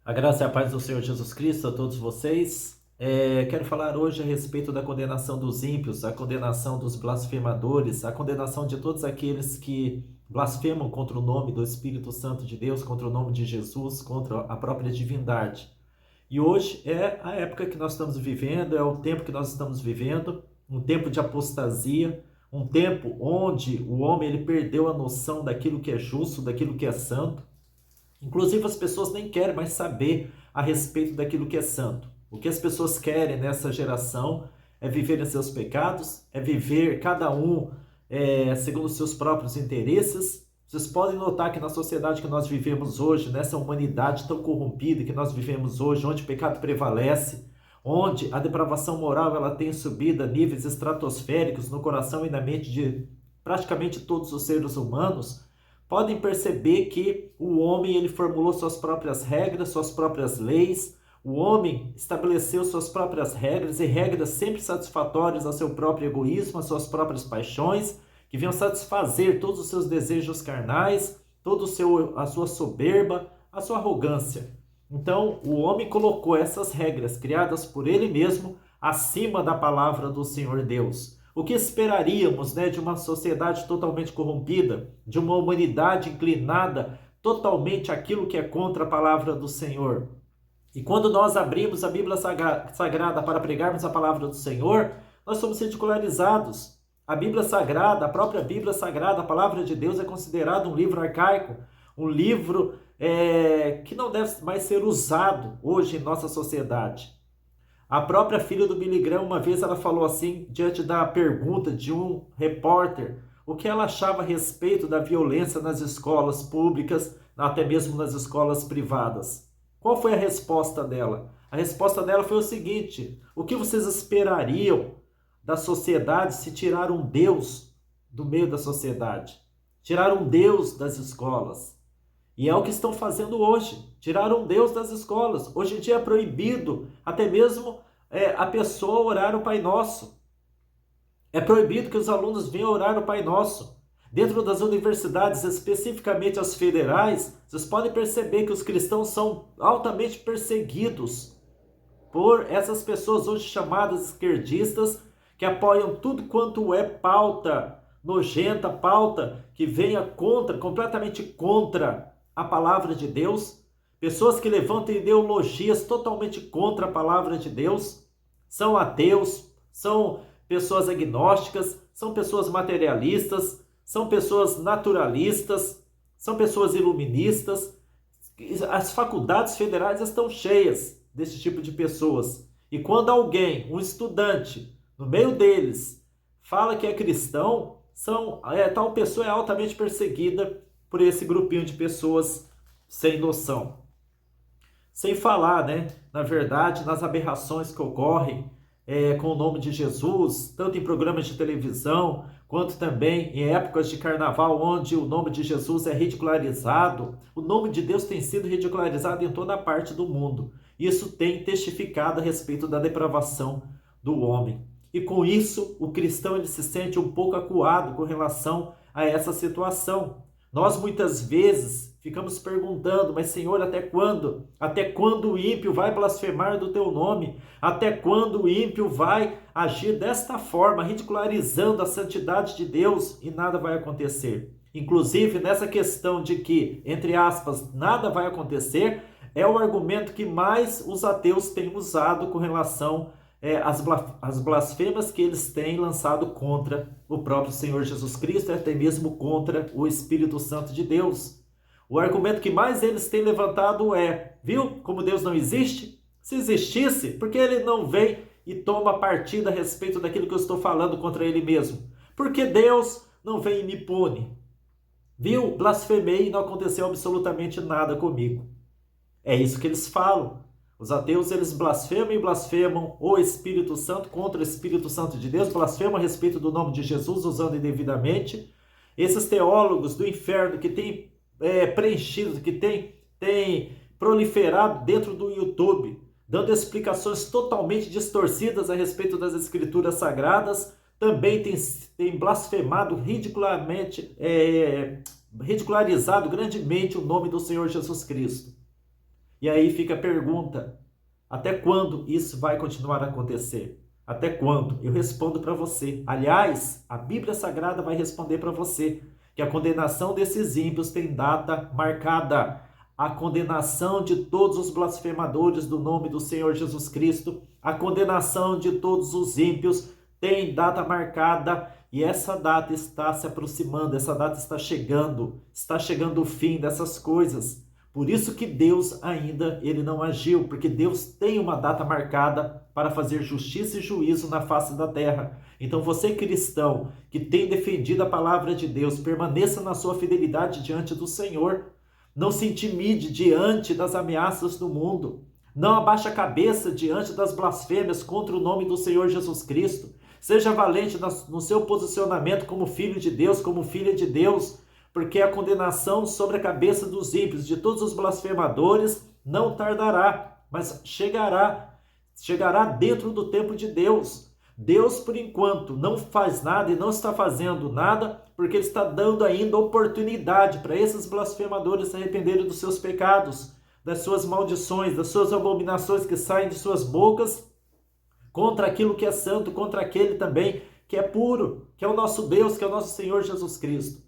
A graça e a paz do Senhor Jesus Cristo a todos vocês. Quero falar hoje a respeito da condenação dos ímpios, a condenação dos blasfemadores, a condenação de todos aqueles que blasfemam contra o nome do Espírito Santo de Deus, contra o nome de Jesus, contra a própria divindade. E hoje é a época que nós estamos vivendo, é o tempo que nós estamos vivendo, um tempo de apostasia, um tempo onde o homem ele perdeu a noção daquilo que é justo, daquilo que é santo. Inclusive, as pessoas nem querem mais saber a respeito daquilo que é santo. O que as pessoas querem nessa geração é viver em seus pecados, é viver cada um segundo os seus próprios interesses. Vocês podem notar que na sociedade que nós vivemos hoje, nessa humanidade tão corrompida que nós vivemos hoje, onde o pecado prevalece, onde a depravação moral ela tem subido a níveis estratosféricos no coração e na mente de praticamente todos os seres humanos, podem perceber que o homem ele formulou suas próprias regras, suas próprias leis. O homem estabeleceu suas próprias regras e regras sempre satisfatórias ao seu próprio egoísmo, às suas próprias paixões, que venham satisfazer todos os seus desejos carnais, a sua soberba, a sua arrogância. Então, o homem colocou essas regras criadas por ele mesmo acima da palavra do Senhor Deus. O que esperaríamos, de uma sociedade totalmente corrompida, de uma humanidade inclinada totalmente àquilo que é contra a palavra do Senhor? E quando nós abrimos a Bíblia Sagrada para pregarmos a palavra do Senhor, nós somos ridicularizados. A Bíblia Sagrada, a própria Bíblia Sagrada, a palavra de Deus é considerada um livro arcaico, um livro que não deve mais ser usado hoje em nossa sociedade. A própria filha do Billy Graham, uma vez ela falou assim, diante da pergunta de um repórter, o que ela achava a respeito da violência nas escolas públicas, até mesmo nas escolas privadas. Qual foi a resposta dela? A resposta dela foi o seguinte: o que vocês esperariam da sociedade se tirar um Deus do meio da sociedade? Tirar um Deus das escolas. E é o que estão fazendo hoje, tiraram Deus das escolas. Hoje em dia é proibido até mesmo a pessoa orar o Pai Nosso. É proibido que os alunos venham orar o Pai Nosso. Dentro das universidades, especificamente as federais, vocês podem perceber que os cristãos são altamente perseguidos por essas pessoas hoje chamadas esquerdistas, que apoiam tudo quanto é pauta nojenta, pauta que venha completamente contra a palavra de Deus. Pessoas que levantam ideologias totalmente contra a palavra de Deus, são ateus, são pessoas agnósticas, são pessoas materialistas, são pessoas naturalistas, são pessoas iluministas. As faculdades federais estão cheias desse tipo de pessoas. E quando alguém, um estudante, no meio deles, fala que é cristão, tal pessoa é altamente perseguida por esse grupinho de pessoas sem noção. Sem falar, na verdade, nas aberrações que ocorrem com o nome de Jesus, tanto em programas de televisão, quanto também em épocas de carnaval, onde o nome de Jesus é ridicularizado. O nome de Deus tem sido ridicularizado em toda a parte do mundo. Isso tem testificado a respeito da depravação do homem. E com isso, o cristão ele se sente um pouco acuado com relação a essa situação. Nós muitas vezes ficamos perguntando, mas Senhor, até quando? Até quando o ímpio vai blasfemar do teu nome? Até quando o ímpio vai agir desta forma, ridicularizando a santidade de Deus e nada vai acontecer? Inclusive, nessa questão de que, entre aspas, nada vai acontecer, é o argumento que mais os ateus têm usado com relação as blasfemas que eles têm lançado contra o próprio Senhor Jesus Cristo e até mesmo contra o Espírito Santo de Deus. O argumento que mais eles têm levantado viu como Deus não existe? Se existisse, por que ele não vem e toma partida a respeito daquilo que eu estou falando contra ele mesmo? Por que Deus não vem e me pune? Viu? Blasfemei e não aconteceu absolutamente nada comigo. É isso que eles falam. Os ateus, eles blasfemam e blasfemam o Espírito Santo contra o Espírito Santo de Deus, blasfemam a respeito do nome de Jesus, usando indevidamente. Esses teólogos do inferno que têm preenchido, que têm proliferado dentro do YouTube, dando explicações totalmente distorcidas a respeito das Escrituras Sagradas, também têm blasfemado ridicularizado grandemente o nome do Senhor Jesus Cristo. E aí fica a pergunta: até quando isso vai continuar a acontecer? Até quando? Eu respondo para você. Aliás, a Bíblia Sagrada vai responder para você que a condenação desses ímpios tem data marcada. A condenação de todos os blasfemadores do nome do Senhor Jesus Cristo, a condenação de todos os ímpios tem data marcada, e essa data está se aproximando, essa data está chegando o fim dessas coisas. Por isso que Deus ainda ele não agiu, porque Deus tem uma data marcada para fazer justiça e juízo na face da terra. Então você, cristão, que tem defendido a palavra de Deus, permaneça na sua fidelidade diante do Senhor. Não se intimide diante das ameaças do mundo. Não abaixe a cabeça diante das blasfêmias contra o nome do Senhor Jesus Cristo. Seja valente no seu posicionamento como filho de Deus, como filha de Deus, porque a condenação sobre a cabeça dos ímpios, de todos os blasfemadores, não tardará, mas chegará dentro do tempo de Deus. Deus, por enquanto, não faz nada e não está fazendo nada, porque Ele está dando ainda oportunidade para esses blasfemadores se arrependerem dos seus pecados, das suas maldições, das suas abominações que saem de suas bocas, contra aquilo que é santo, contra aquele também que é puro, que é o nosso Deus, que é o nosso Senhor Jesus Cristo.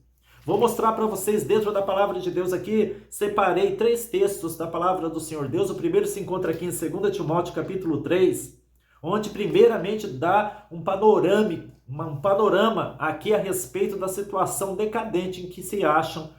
Vou mostrar para vocês dentro da palavra de Deus aqui, separei 3 textos da palavra do Senhor Deus. O primeiro se encontra aqui em 2 Timóteo capítulo 3, onde primeiramente dá um panorama aqui a respeito da situação decadente em que se acha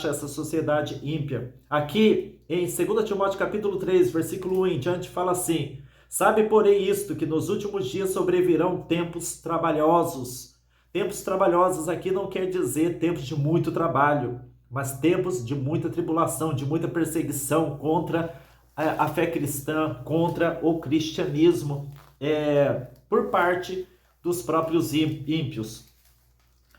essa sociedade ímpia. Aqui em 2 Timóteo capítulo 3, versículo 1 em diante, fala assim: sabe, porém, isto, que nos últimos dias sobrevirão tempos trabalhosos. Tempos trabalhosos aqui não quer dizer tempos de muito trabalho, mas tempos de muita tribulação, de muita perseguição contra a fé cristã, contra o cristianismo, por parte dos próprios ímpios.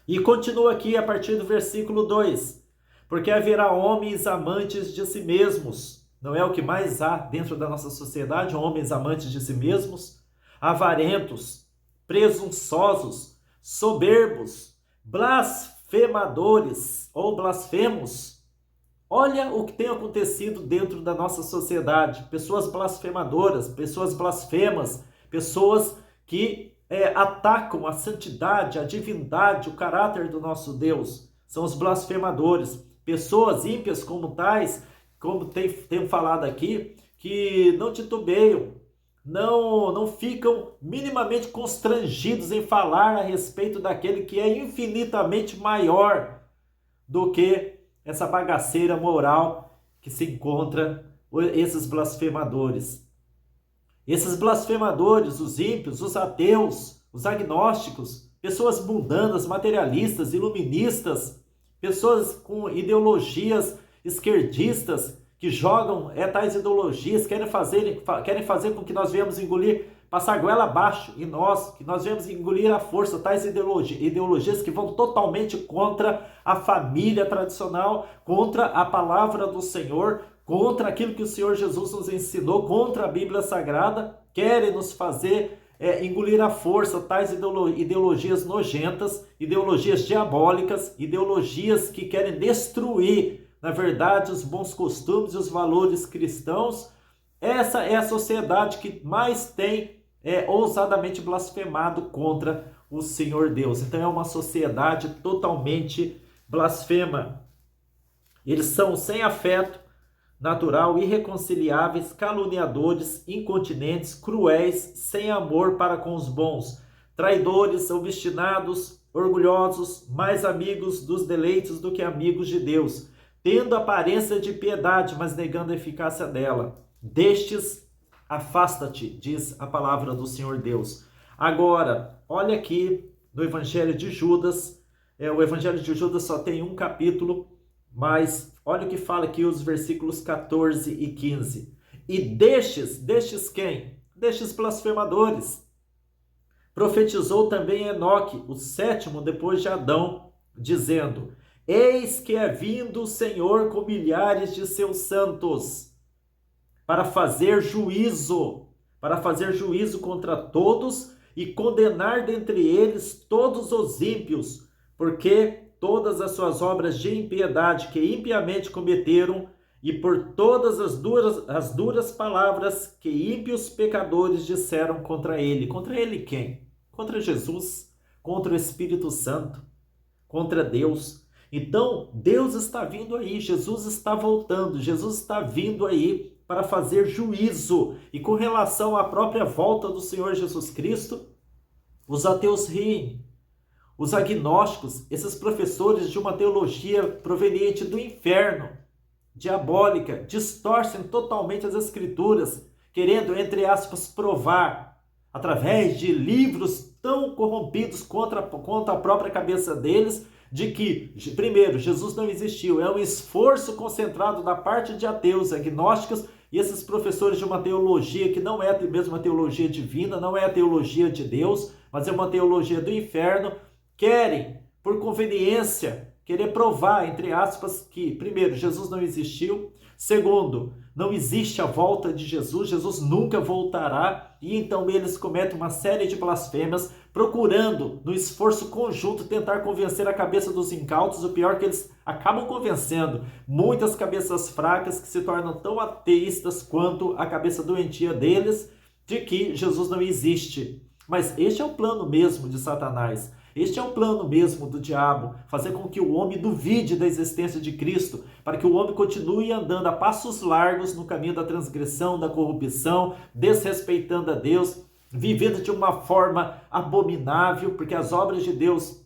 E continua aqui a partir do versículo 2: porque haverá homens amantes de si mesmos. Não é o que mais há dentro da nossa sociedade, homens amantes de si mesmos, avarentos, presunçosos, soberbos, blasfemadores ou blasfemos. Olha o que tem acontecido dentro da nossa sociedade. Pessoas blasfemadoras, pessoas blasfemas, pessoas que atacam a santidade, a divindade, o caráter do nosso Deus. São os blasfemadores. Pessoas ímpias como tais, como tenho falado aqui, que não titubeiam, não ficam minimamente constrangidos em falar a respeito daquele que é infinitamente maior do que essa bagaceira moral que se encontra esses blasfemadores. Esses blasfemadores, os ímpios, os ateus, os agnósticos, pessoas mundanas, materialistas, iluministas, pessoas com ideologias esquerdistas, que jogam tais ideologias, querem fazer com que nós venhamos engolir, passar a goela abaixo que nós venhamos engolir à força tais ideologias que vão totalmente contra a família tradicional, contra a palavra do Senhor, contra aquilo que o Senhor Jesus nos ensinou, contra a Bíblia Sagrada, querem nos fazer engolir à força tais ideologias nojentas, ideologias diabólicas, ideologias que querem destruir, na verdade, os bons costumes e os valores cristãos. Essa é a sociedade que mais tem ousadamente blasfemado contra o Senhor Deus. Então é uma sociedade totalmente blasfema. Eles são sem afeto natural, irreconciliáveis, caluniadores, incontinentes, cruéis, sem amor para com os bons, traidores, obstinados, orgulhosos, mais amigos dos deleites do que amigos de Deus, tendo aparência de piedade, mas negando a eficácia dela. Destes, afasta-te, diz a palavra do Senhor Deus. Agora, olha aqui no Evangelho de Judas. O Evangelho de Judas só tem um capítulo, mas olha o que fala aqui os versículos 14 e 15. E destes quem? Destes blasfemadores. Profetizou também Enoque, o 7º depois de Adão, dizendo: eis que é vindo o Senhor com milhares de seus santos, para fazer juízo contra todos e condenar dentre eles todos os ímpios, porque todas as suas obras de impiedade que impiamente cometeram, e por todas as duras palavras que ímpios pecadores disseram contra ele. Contra ele quem? Contra Jesus, contra o Espírito Santo, contra Deus. Então, Deus está vindo aí, Jesus está voltando, Jesus está vindo aí para fazer juízo. E com relação à própria volta do Senhor Jesus Cristo, os ateus riem. Os agnósticos, esses professores de uma teologia proveniente do inferno, diabólica, distorcem totalmente as escrituras, querendo, entre aspas, provar, através de livros tão corrompidos contra a própria cabeça deles, de que, primeiro, Jesus não existiu. É um esforço concentrado da parte de ateus, agnósticos, e esses professores de uma teologia que não é mesmo uma teologia divina, não é a teologia de Deus, mas é uma teologia do inferno, querem, por conveniência, querer provar, entre aspas, que, primeiro, Jesus não existiu, segundo, não existe a volta de Jesus, Jesus nunca voltará, e então eles cometem uma série de blasfêmias, procurando, no esforço conjunto, tentar convencer a cabeça dos incautos. O pior é que eles acabam convencendo muitas cabeças fracas que se tornam tão ateístas quanto a cabeça doentia deles, de que Jesus não existe. Mas este é o plano mesmo de Satanás. Este é o plano mesmo do diabo, fazer com que o homem duvide da existência de Cristo, para que o homem continue andando a passos largos no caminho da transgressão, da corrupção, desrespeitando a Deus, vivendo de uma forma abominável, porque as obras de Deus,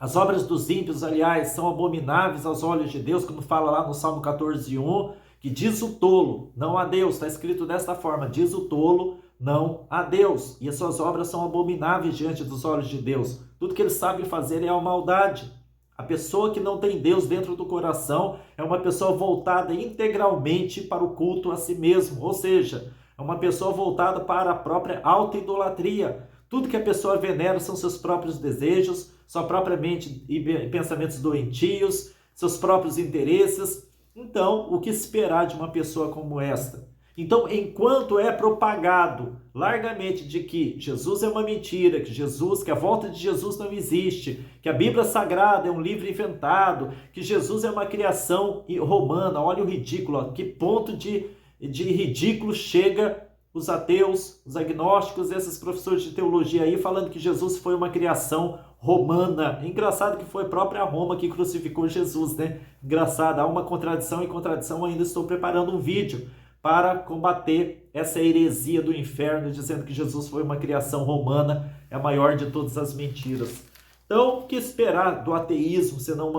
as obras dos ímpios, aliás, são abomináveis aos olhos de Deus, como fala lá no Salmo 14:1, que diz o tolo, não a Deus, está escrito desta forma, diz o tolo, não a Deus, e as suas obras são abomináveis diante dos olhos de Deus. Tudo que eles sabem fazer é a maldade. A pessoa que não tem Deus dentro do coração é uma pessoa voltada integralmente para o culto a si mesmo, ou seja, é uma pessoa voltada para a própria auto-idolatria. Tudo que a pessoa venera são seus próprios desejos, sua própria mente e pensamentos doentios, seus próprios interesses. Então, o que esperar de uma pessoa como esta? Então, enquanto é propagado largamente de que Jesus é uma mentira, que a volta de Jesus não existe, que a Bíblia Sagrada é um livro inventado, que Jesus é uma criação romana, olha o ridículo, ó, que ponto de ridículo chega os ateus, os agnósticos, esses professores de teologia aí, falando que Jesus foi uma criação romana. Engraçado que foi a própria Roma que crucificou Jesus, né? Engraçado, há uma contradição e contradição, ainda estou preparando um vídeo para combater essa heresia do inferno, dizendo que Jesus foi uma criação romana, é a maior de todas as mentiras. Então, o que esperar do ateísmo senão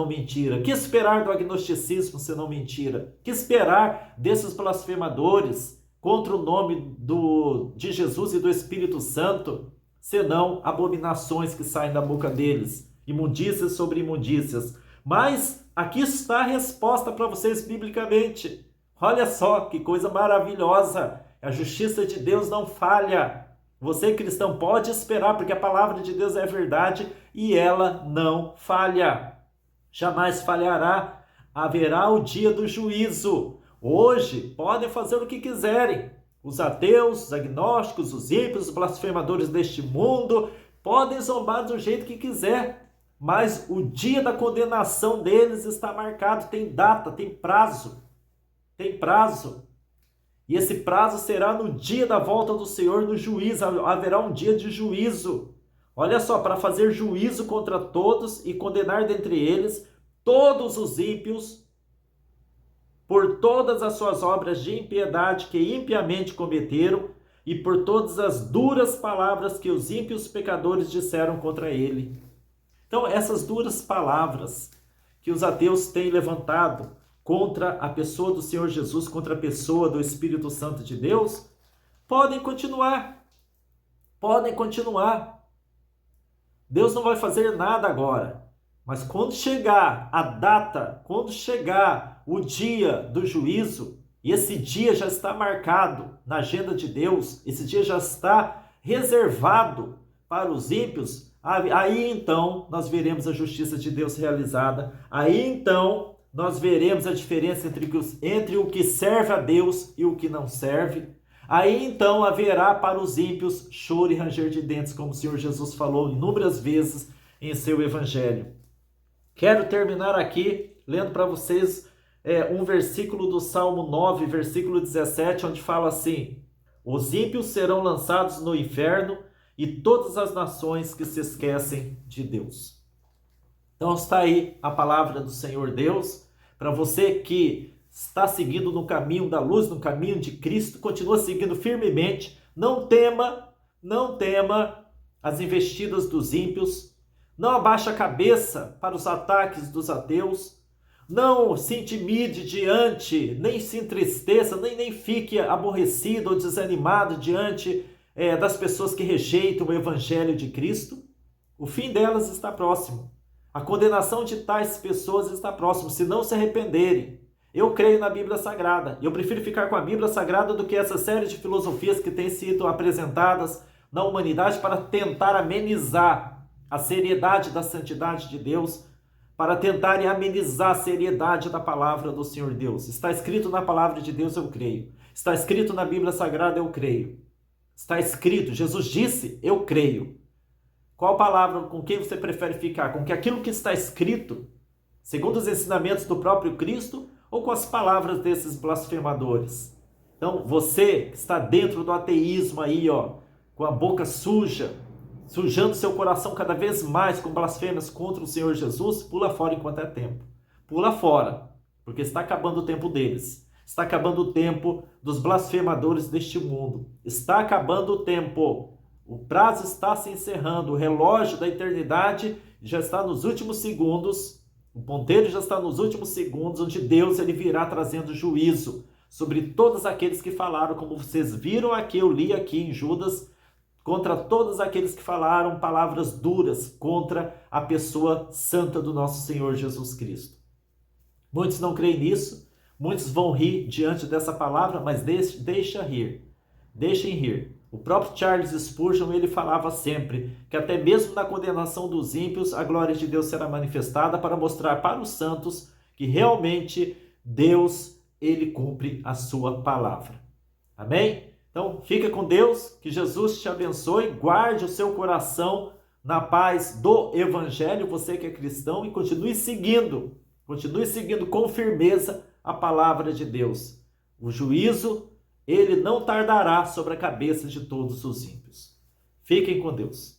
mentira? O que esperar do agnosticismo senão mentira? O que esperar desses blasfemadores contra o nome de Jesus e do Espírito Santo, senão abominações que saem da boca deles, imundícias sobre imundícias? Mas aqui está a resposta para vocês biblicamente. Olha só que coisa maravilhosa, a justiça de Deus não falha. Você, cristão, pode esperar, porque a palavra de Deus é verdade e ela não falha. Jamais falhará. Haverá o dia do juízo. Hoje podem fazer o que quiserem. Os ateus, os agnósticos, os ímpios, os blasfemadores deste mundo podem zombar do jeito que quiser. Mas o dia da condenação deles está marcado, tem data, tem prazo. Tem prazo. E esse prazo será no dia da volta do Senhor, no juízo. Haverá um dia de juízo. Olha só, para fazer juízo contra todos e condenar dentre eles todos os ímpios por todas as suas obras de impiedade que impiamente cometeram e por todas as duras palavras que os ímpios pecadores disseram contra ele. Então, essas duras palavras que os ateus têm levantado contra a pessoa do Senhor Jesus, contra a pessoa do Espírito Santo de Deus, podem continuar. Podem continuar. Deus não vai fazer nada agora. Mas quando chegar a data, quando chegar o dia do juízo, e esse dia já está marcado na agenda de Deus, esse dia já está reservado para os ímpios, aí então nós veremos a justiça de Deus realizada. Aí então nós veremos a diferença entre o que serve a Deus e o que não serve. Aí então haverá para os ímpios choro e ranger de dentes, como o Senhor Jesus falou inúmeras vezes em seu evangelho. Quero terminar aqui lendo para vocês um versículo do Salmo 9, versículo 17, onde fala assim: os ímpios serão lançados no inferno e todas as nações que se esquecem de Deus. Então está aí a palavra do Senhor Deus para você que está seguindo no caminho da luz, no caminho de Cristo, continua seguindo firmemente. Não tema, não tema as investidas dos ímpios, não abaixe a cabeça para os ataques dos ateus, não se intimide diante, nem se entristeça, nem fique aborrecido ou desanimado diante das pessoas que rejeitam o evangelho de Cristo. O fim delas está próximo. A condenação de tais pessoas está próximo, se não se arrependerem. Eu creio na Bíblia Sagrada. Eu prefiro ficar com a Bíblia Sagrada do que essa série de filosofias que têm sido apresentadas na humanidade para tentar amenizar a seriedade da santidade de Deus, para tentarem amenizar a seriedade da palavra do Senhor Deus. Está escrito na palavra de Deus, eu creio. Está escrito na Bíblia Sagrada, eu creio. Está escrito, Jesus disse, eu creio. Qual palavra, com quem você prefere ficar? Com que aquilo que está escrito, segundo os ensinamentos do próprio Cristo, ou com as palavras desses blasfemadores? Então, você que está dentro do ateísmo aí, com a boca suja, sujando seu coração cada vez mais com blasfêmias contra o Senhor Jesus, pula fora enquanto é tempo. Pula fora, porque está acabando o tempo deles. Está acabando o tempo dos blasfemadores deste mundo. Está acabando o tempo. O prazo está se encerrando. O relógio da eternidade já está nos últimos segundos. O ponteiro já está nos últimos segundos, onde Deus ele virá trazendo juízo sobre todos aqueles que falaram, como vocês viram aqui, eu li aqui em Judas, contra todos aqueles que falaram palavras duras contra a pessoa santa do nosso Senhor Jesus Cristo. Muitos não creem nisso, muitos vão rir diante dessa palavra, mas deixem rir. O próprio Charles Spurgeon, ele falava sempre que até mesmo na condenação dos ímpios, a glória de Deus será manifestada para mostrar para os santos que realmente Deus, ele cumpre a sua palavra. Amém? Então, fica com Deus, que Jesus te abençoe, guarde o seu coração na paz do Evangelho, você que é cristão, e continue seguindo com firmeza a palavra de Deus. O juízo, ele não tardará sobre a cabeça de todos os ímpios. Fiquem com Deus.